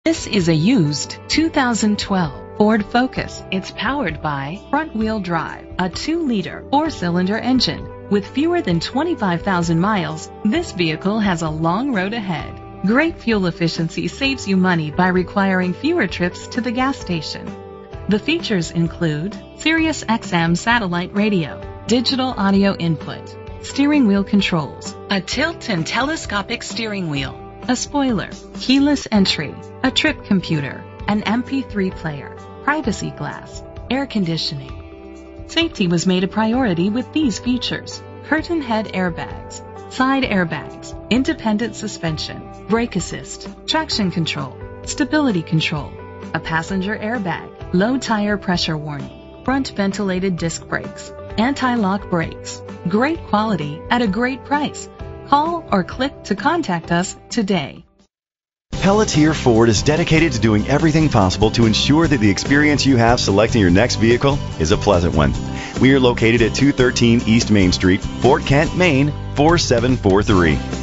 This is a used 2012 Ford Focus. It's powered by front-wheel drive, a 2-liter 4-cylinder engine. With fewer than 25,000 miles, this vehicle has a long road ahead. Great fuel efficiency saves you money by requiring fewer trips to the gas station. The features include Sirius XM satellite radio, digital audio input, steering wheel controls, a tilt and telescopic steering wheel, a spoiler, keyless entry, a trip computer, an MP3 player, privacy glass, air conditioning. Safety was made a priority with these features: curtain head airbags, side airbags, independent suspension, brake assist, traction control, stability control, a passenger airbag, low tire pressure warning, front ventilated disc brakes, anti-lock brakes. Great quality at a great price. Call or click to contact us today. Pelletier Ford is dedicated to doing everything possible to ensure that the experience you have selecting your next vehicle is a pleasant one. We are located at 213 East Main Street, Fort Kent, Maine, 4743.